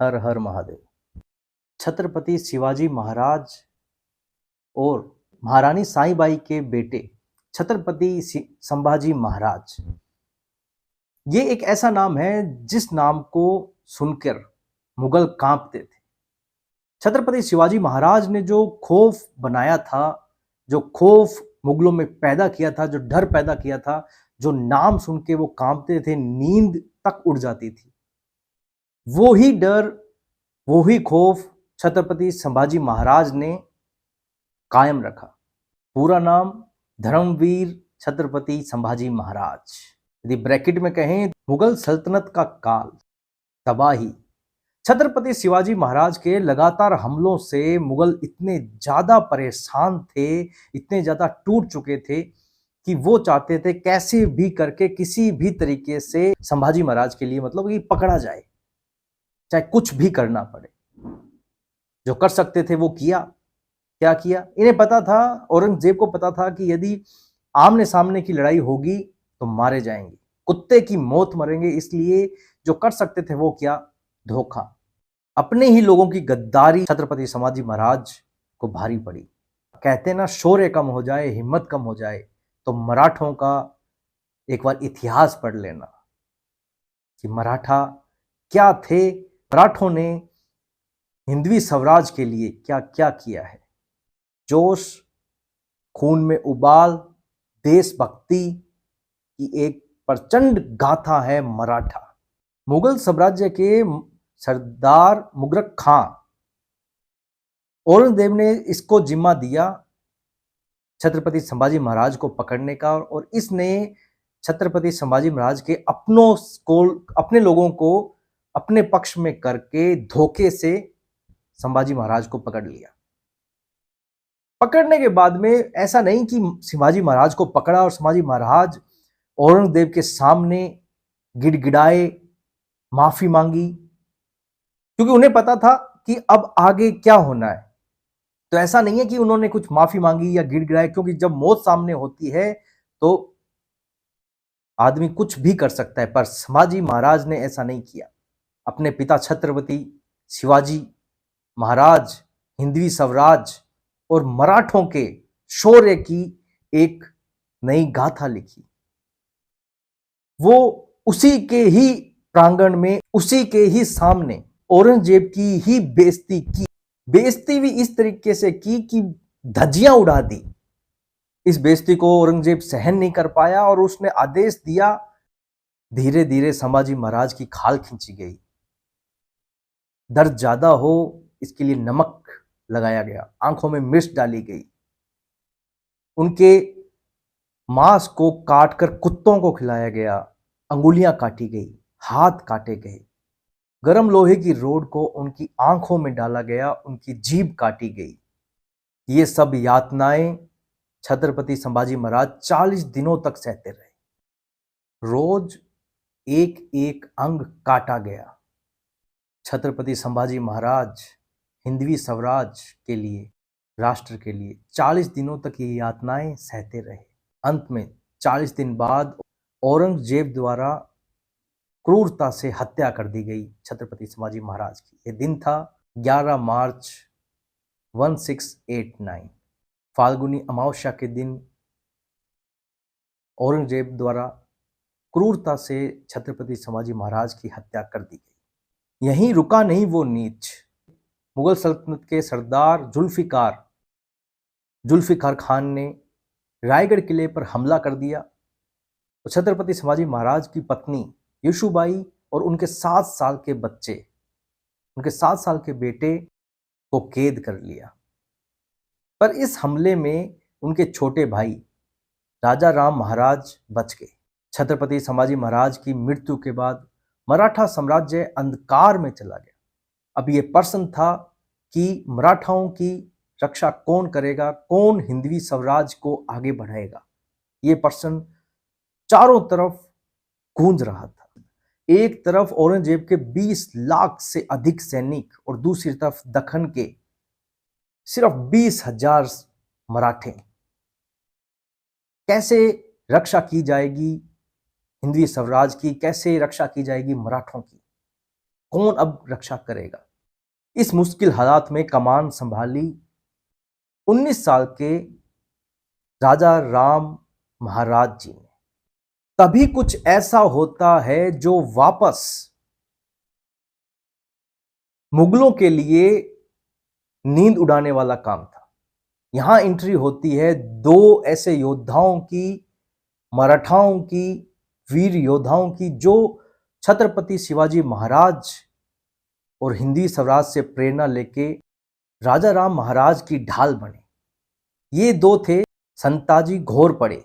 हर हर महादेव। छत्रपति शिवाजी महाराज और महारानी साईबाई के बेटे छत्रपति संभाजी महाराज, ये एक ऐसा नाम है जिस नाम को सुनकर मुगल कांपते थे। छत्रपति शिवाजी महाराज ने जो खौफ बनाया था, जो खौफ मुगलों में पैदा किया था, जो डर पैदा किया था, जो नाम सुन के वो कांपते थे, नींद तक उड़ जाती थी, वो ही डर, वो ही खौफ छत्रपति संभाजी महाराज ने कायम रखा। पूरा नाम धर्मवीर छत्रपति संभाजी महाराज। यदि ब्रैकेट में कहें, मुगल सल्तनत का काल, तबाही। छत्रपति शिवाजी महाराज के लगातार हमलों से मुगल इतने ज्यादा परेशान थे, इतने ज्यादा टूट चुके थे कि वो चाहते थे कैसे भी करके, किसी भी तरीके से संभाजी महाराज के लिए मतलब कि पकड़ा जाए, चाहे कुछ भी करना पड़े। जो कर सकते थे वो किया। क्या किया? इन्हें पता था, औरंगजेब को पता था कि यदि आमने सामने की लड़ाई होगी तो मारे जाएंगे, कुत्ते की मौत मरेंगे। इसलिए जो कर सकते थे वो क्या? धोखा। अपने ही लोगों की गद्दारी छत्रपति संभाजी महाराज को भारी पड़ी। कहते ना, शौर्य कम हो जाए, हिम्मत कम हो जाए, तो मराठों का एक बार इतिहास पढ़ लेना कि मराठा क्या थे। मराठों ने हिंदवी स्वराज के लिए क्या क्या किया है। जोश, खून में उबाल, देशभक्ति की एक प्रचंड गाथा है मराठा। मुगल साम्राज्य के सरदार मुगरक खां, औरंगजेब ने इसको जिम्मा दिया छत्रपति संभाजी महाराज को पकड़ने का, और इसने छत्रपति संभाजी महाराज के अपने लोगों को अपने पक्ष में करके धोखे से संभाजी महाराज को पकड़ लिया। पकड़ने के बाद में ऐसा नहीं कि शिवाजी महाराज को पकड़ा और संभाजी महाराज औरंगजेब के सामने गिड़गिड़ाए, माफी मांगी, क्योंकि उन्हें पता था कि अब आगे क्या होना है। तो ऐसा नहीं है कि उन्होंने कुछ माफी मांगी या गिड़गिड़ाए, क्योंकि जब मौत सामने होती है तो आदमी कुछ भी कर सकता है, पर संभाजी महाराज ने ऐसा नहीं किया। अपने पिता छत्रपति शिवाजी महाराज, हिंदवी स्वराज और मराठों के शौर्य की एक नई गाथा लिखी। वो उसी के ही प्रांगण में, उसी के ही सामने औरंगजेब की ही बेइज्जती की। बेइज्जती भी इस तरीके से की कि धज्जियां उड़ा दी। इस बेइज्जती को औरंगजेब सहन नहीं कर पाया और उसने आदेश दिया, धीरे धीरे संभाजी महाराज की खाल खींची गई। दर्द ज्यादा हो इसके लिए नमक लगाया गया, आंखों में मिर्च डाली गई, उनके मांस को काटकर कुत्तों को खिलाया गया, अंगुलियां काटी गई, हाथ काटे गए, गरम लोहे की रोड को उनकी आंखों में डाला गया, उनकी जीभ काटी गई। ये सब यातनाएं छत्रपति संभाजी महाराज 40 दिनों तक सहते रहे। रोज एक एक अंग काटा गया। छत्रपति संभाजी महाराज हिंदवी स्वराज के लिए, राष्ट्र के लिए 40 दिनों तक ये यातनाएं सहते रहे। अंत में 40 दिन बाद औरंगजेब द्वारा क्रूरता से हत्या कर दी गई छत्रपति संभाजी महाराज की। यह दिन था 11 मार्च 1689। फाल्गुनी अमावस्या के दिन औरंगजेब द्वारा क्रूरता से छत्रपति संभाजी महाराज की हत्या कर दी गई। यहीं रुका नहीं वो नीच। मुगल सल्तनत के सरदार जुल्फिकार खान ने रायगढ़ किले पर हमला कर दिया। तो छत्रपति संभाजी महाराज की पत्नी येसुबाई और उनके 7 साल के बच्चे, उनके 7 साल के बेटे को कैद कर लिया। पर इस हमले में उनके छोटे भाई राजा राम महाराज बच गए। छत्रपति संभाजी महाराज की मृत्यु के बाद मराठा साम्राज्य अंधकार में चला गया। अब ये प्रश्न था कि मराठाओं की रक्षा कौन करेगा, कौन हिंदवी स्वराज को आगे बढ़ाएगा। ये प्रश्न चारों तरफ गूंज रहा था। एक तरफ औरंगजेब के 20 लाख से अधिक सैनिक और दूसरी तरफ दक्कन के सिर्फ 20,000 मराठे। कैसे रक्षा की जाएगी हिंदवी स्वराज की, कैसे रक्षा की जाएगी मराठों की? कौन अब रक्षा करेगा। इस मुश्किल हालात में कमान संभाली 19 साल के राजा राम महाराज जी ने। तभी कुछ ऐसा होता है जो वापस मुगलों के लिए नींद उड़ाने वाला काम था। यहां एंट्री होती है दो ऐसे योद्धाओं की, मराठाओं की, वीर योद्धाओं की, जो छत्रपति शिवाजी महाराज और हिंदी स्वराज से प्रेरणा लेके राजा राम महाराज की ढाल बने। ये दो थे संताजी घोरपड़े,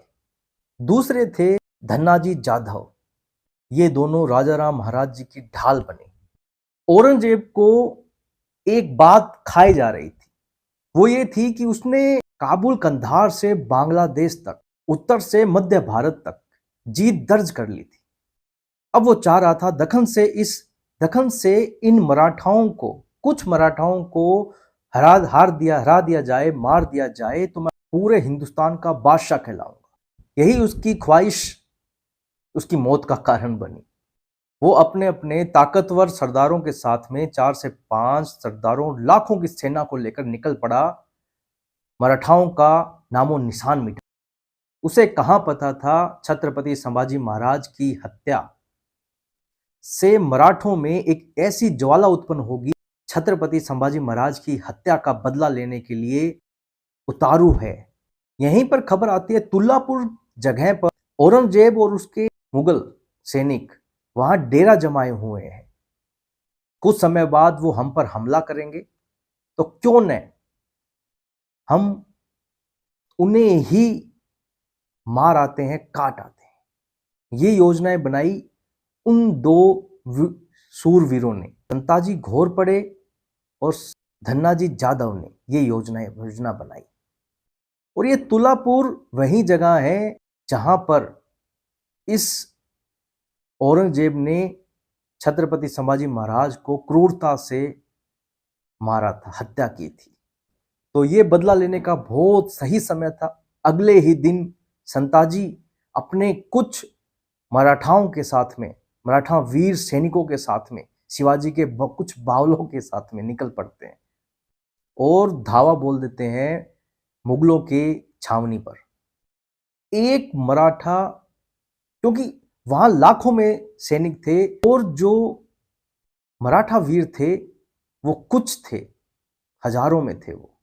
दूसरे थे धन्नाजी जाधव। ये दोनों राजा राम महाराज जी की ढाल बने। औरंगजेब को एक बात खाई जा रही थी, वो ये थी कि उसने काबुल कंधार से बांग्लादेश तक, उत्तर से मध्य भारत तक जीत दर्ज कर ली थी। अब वो चाह रहा था दखन से इन मराठाओं को, कुछ मराठाओं को हरा दिया जाए, मार दिया जाए, तो मैं पूरे हिंदुस्तान का बादशाह कहलाऊंगा। यही उसकी ख्वाहिश उसकी मौत का कारण बनी। वो अपने अपने ताकतवर सरदारों के साथ में 4 से 5 सरदारों, लाखों की सेना को लेकर निकल पड़ा। मराठाओं का नामो निशान मिटा। उसे कहां पता था छत्रपति संभाजी महाराज की हत्या से मराठों में एक ऐसी ज्वाला उत्पन्न होगी, छत्रपति संभाजी महाराज की हत्या का बदला लेने के लिए उतारू है। यहीं पर खबर आती है तुल्लापुर जगह पर औरंगजेब और उसके मुगल सैनिक वहां डेरा जमाए हुए हैं। कुछ समय बाद वो हम पर हमला करेंगे, तो क्यों न हम उन्हें ही मार आते हैं, काट आते हैं। ये योजनाएं बनाई उन दो सूरवीरों ने, संताजी घोरपड़े और धन्नाजी जाधव ने ये योजना बनाई। और ये तुल्लापुर वही जगह है जहां पर इस औरंगजेब ने छत्रपति संभाजी महाराज को क्रूरता से मारा था, हत्या की थी। तो ये बदला लेने का बहुत सही समय था। अगले ही दिन संताजी अपने कुछ मराठाओं के साथ में, मराठा वीर सैनिकों के साथ में, शिवाजी के कुछ बावलों के साथ में निकल पड़ते हैं और धावा बोल देते हैं मुगलों के छावनी पर। एक मराठा, क्योंकि वहां लाखों में सैनिक थे और जो मराठा वीर थे वो कुछ थे, हजारों में थे वो,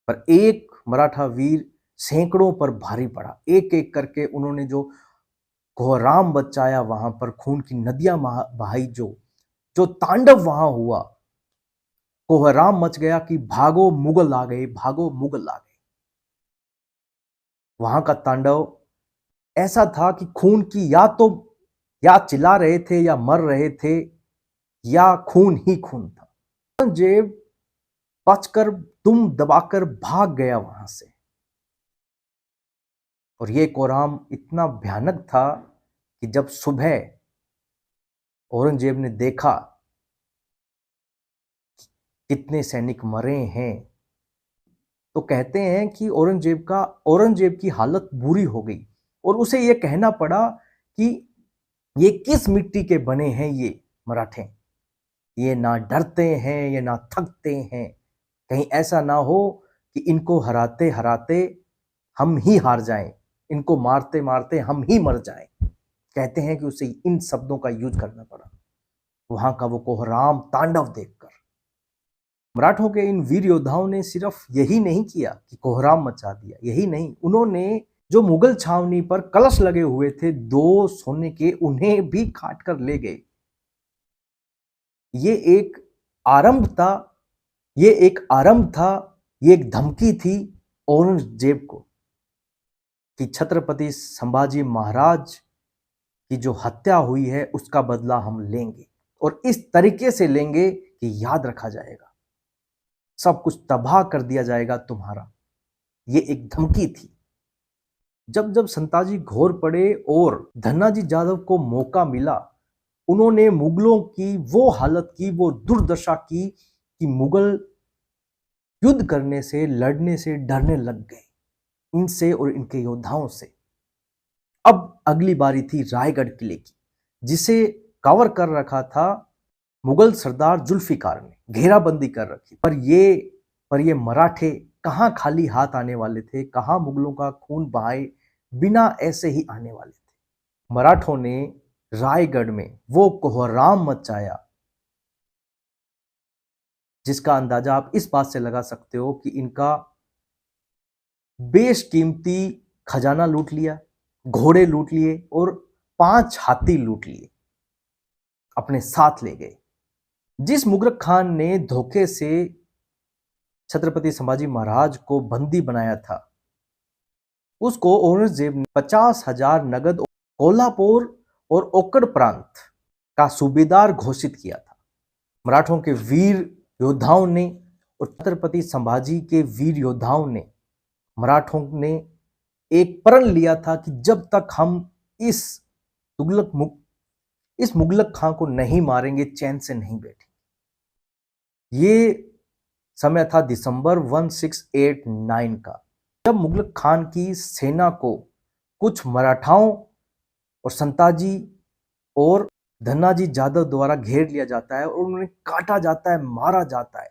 पर एक मराठा वीर सैकड़ों पर भारी पड़ा। एक एक करके उन्होंने जो कोहराम बचाया, वहां पर खून की नदियां बहाई, जो तांडव वहां हुआ, कोहराम मच गया कि भागो मुगल आ गए, भागो मुगल आ गए। वहां का तांडव ऐसा था कि खून की या चिल्ला रहे थे या मर रहे थे, या खून ही खून था। औरंगजेब बचकर दुम दबाकर भाग गया वहां से। और ये कोहराम इतना भयानक था कि जब सुबह औरंगजेब ने देखा कितने सैनिक मरे हैं, तो कहते हैं कि औरंगजेब की हालत बुरी हो गई और उसे यह कहना पड़ा कि ये किस मिट्टी के बने हैं ये मराठे, ये ना डरते हैं, ये ना थकते हैं। कहीं ऐसा ना हो कि इनको हराते हराते हम ही हार जाएं, इनको मारते मारते हम ही मर जाएं। कहते हैं कि उसे इन शब्दों का यूज करना पड़ा वहां का वो कोहराम तांडव देखकर। मराठों के इन वीर योद्धाओं ने सिर्फ यही नहीं किया कि कोहराम मचा दिया, यही नहीं, उन्होंने जो मुगल छावनी पर कलश लगे हुए थे 2 सोने के, उन्हें भी काट कर ले गए। ये एक आरंभ था, ये एक धमकी थी औरंगजेब को कि छत्रपति संभाजी महाराज की जो हत्या हुई है उसका बदला हम लेंगे, और इस तरीके से लेंगे कि याद रखा जाएगा, सब कुछ तबाह कर दिया जाएगा तुम्हारा। ये एक धमकी थी। जब जब संताजी घोरपड़े और धन्नाजी जाधव को मौका मिला, उन्होंने मुगलों की वो हालत की, वो दुर्दशा की कि मुगल युद्ध करने से, लड़ने से डरने लग गए, इनसे और इनके योद्धाओं से। अब अगली बारी थी रायगढ़ किले की, जिसे कवर कर रखा था मुगल सरदार जुल्फिकार ने, घेराबंदी कर रखी। पर ये मराठे कहाँ खाली हाथ आने वाले थे, कहाँ मुगलों का खून बहाए बिना ऐसे ही आने वाले थे। मराठों ने रायगढ़ में वो कोहराम मचाया जिसका अंदाजा आप इस बात से लगा सकते हो कि इनका बेशकीमती खजाना लूट लिया, घोड़े लूट लिए और 5 हाथी लूट लिए, अपने साथ ले गए। जिस मुगल खान ने धोखे से छत्रपति संभाजी महाराज को बंदी बनाया था, उसको औरंगजेब ने 50,000 नगद कोल्हापुर और ओकड़ प्रांत का सूबेदार घोषित किया था। मराठों के वीर योद्धाओं ने और छत्रपति संभाजी के वीर योद्धाओं ने, मराठों ने एक प्रण लिया था कि जब तक हम इस मुगलक खां को नहीं मारेंगे, चैन से नहीं बैठेंगे। ये समय था दिसंबर 1689 का, जब मुगलक खान की सेना को कुछ मराठाओं और संताजी और धन्नाजी जादव द्वारा घेर लिया जाता है और उन्हें काटा जाता है, मारा जाता है।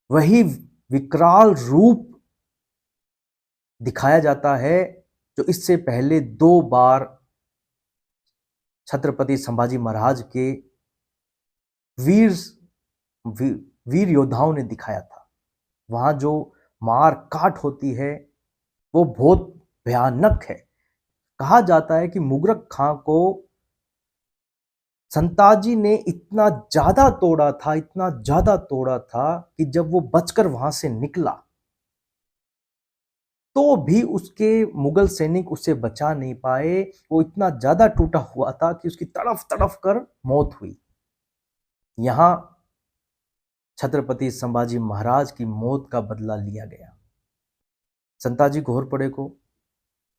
वही विकराल रूप दिखाया जाता है जो इससे पहले 2 बार छत्रपति संभाजी महाराज के वीर योद्धाओं ने दिखाया था। वहां जो मार काट होती है वो बहुत भयानक है। कहा जाता है कि मुगलक खां को संताजी ने इतना ज्यादा तोड़ा था कि जब वो बचकर वहां से निकला तो भी उसके मुगल सैनिक उसे बचा नहीं पाए। वो इतना ज्यादा टूटा हुआ था कि उसकी तड़फ तड़फ कर मौत हुई। यहां छत्रपति संभाजी महाराज की मौत का बदला लिया गया। संताजी घोरपड़े को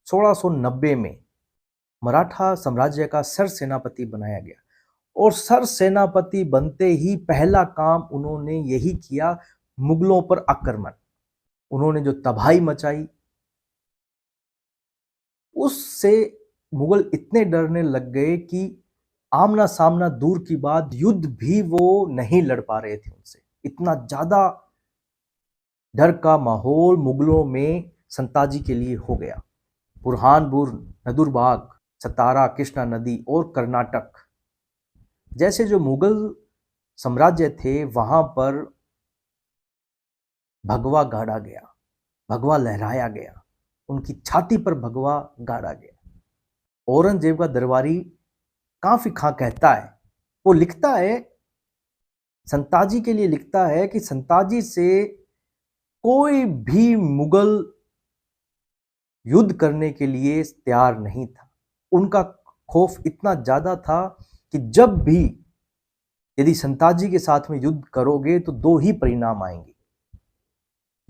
1690 में मराठा साम्राज्य का सर सेनापति बनाया गया और सर सेनापति बनते ही पहला काम उन्होंने यही किया, मुगलों पर आक्रमण। उन्होंने जो तबाही मचाई उससे मुगल इतने डरने लग गए कि आमना सामना दूर की बात, युद्ध भी वो नहीं लड़ पा रहे थे उनसे। इतना ज्यादा डर का माहौल मुगलों में संताजी के लिए हो गया। बुरहानपुर, नदुरबाग, सतारा, कृष्णा नदी और कर्नाटक जैसे जो मुगल साम्राज्य थे वहां पर भगवा गाड़ा गया, भगवा लहराया गया, उनकी छाती पर भगवा गाड़ा गया। औरंगजेब का दरबारी काफी खां कहता है, वो लिखता है, संताजी के लिए लिखता है कि संताजी से कोई भी मुगल युद्ध करने के लिए तैयार नहीं था। उनका खौफ इतना ज्यादा था कि जब भी यदि संताजी के साथ में युद्ध करोगे तो 2 ही परिणाम आएंगे,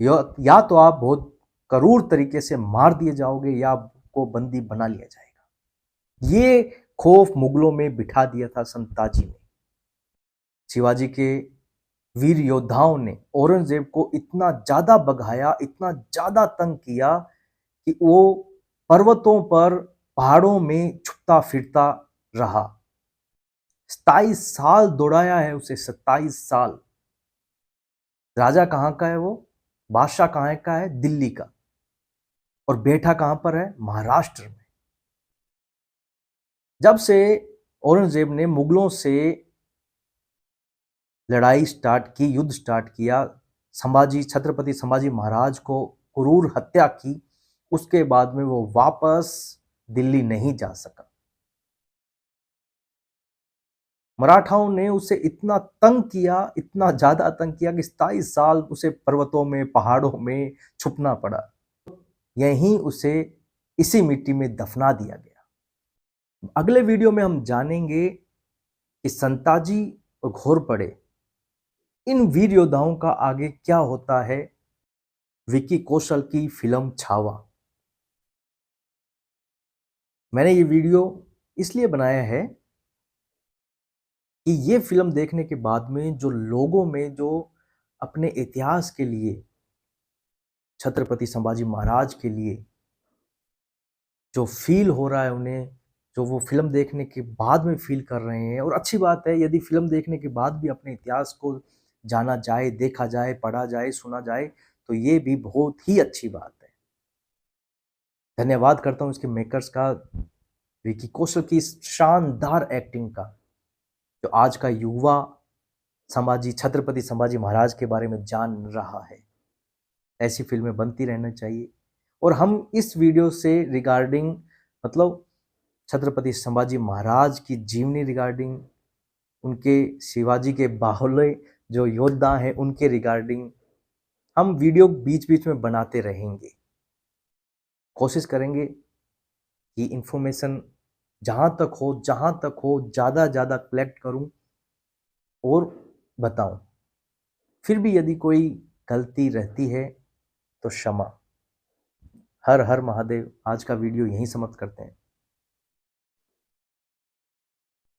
या तो आप बहुत क्रूर तरीके से मार दिए जाओगे या आपको बंदी बना लिया जाएगा। ये खौफ मुगलों में बिठा दिया था संताजी ने। शिवाजी के वीर योद्धाओं ने औरंगजेब को इतना ज्यादा भगाया, इतना ज्यादा तंग किया कि वो पर्वतों पर, पहाड़ों में छुपता फिरता रहा। 27 साल दौड़ाया है उसे, 27 साल। राजा कहां का है वो, बादशाह कहां का है, दिल्ली का, और बैठा कहां पर है, महाराष्ट्र में। जब से औरंगजेब ने मुगलों से लड़ाई स्टार्ट की, युद्ध स्टार्ट किया, छत्रपति संभाजी महाराज को क्रूर हत्या की, उसके बाद में वो वापस दिल्ली नहीं जा सका। मराठाओं ने उसे इतना तंग किया, इतना ज्यादा तंग किया कि 27 साल उसे पर्वतों में, पहाड़ों में छुपना पड़ा। यहीं उसे इसी मिट्टी में दफना दिया गया। अगले वीडियो में हम जानेंगे कि संताजी और घोरपड़े, इन वीर योद्धाओं का आगे क्या होता है। विकी कौशल की फिल्म छावा। मैंने ये वीडियो इसलिए बनाया है कि ये फिल्म देखने के बाद में जो लोगों में जो अपने इतिहास के लिए, छत्रपति संभाजी महाराज के लिए जो फील हो रहा है उन्हें, जो वो फिल्म देखने के बाद में फील कर रहे हैं। और अच्छी बात है, यदि फिल्म देखने के बाद भी अपने इतिहास को जाना जाए, देखा जाए, पढ़ा जाए, सुना जाए, तो ये भी बहुत ही अच्छी बात है। धन्यवाद करता हूँ इसके मेकर्स का, विकी कौशल की इस शानदार एक्टिंग का, जो आज का युवा छत्रपति संभाजी महाराज के बारे में जान रहा है। ऐसी फिल्में बनती रहना चाहिए। और हम इस वीडियो से रिगार्डिंग, मतलब छत्रपति संभाजी महाराज की जीवनी रिगार्डिंग, उनके शिवाजी के बाहुल्य जो योद्धा हैं उनके रिगार्डिंग हम वीडियो बीच बीच में बनाते रहेंगे। कोशिश करेंगे कि इंफॉर्मेशन जहाँ तक हो ज़्यादा कलेक्ट करूँ और बताऊँ। फिर भी यदि कोई गलती रहती है तो क्षमा। हर हर महादेव। आज का वीडियो यहीं समाप्त करते हैं।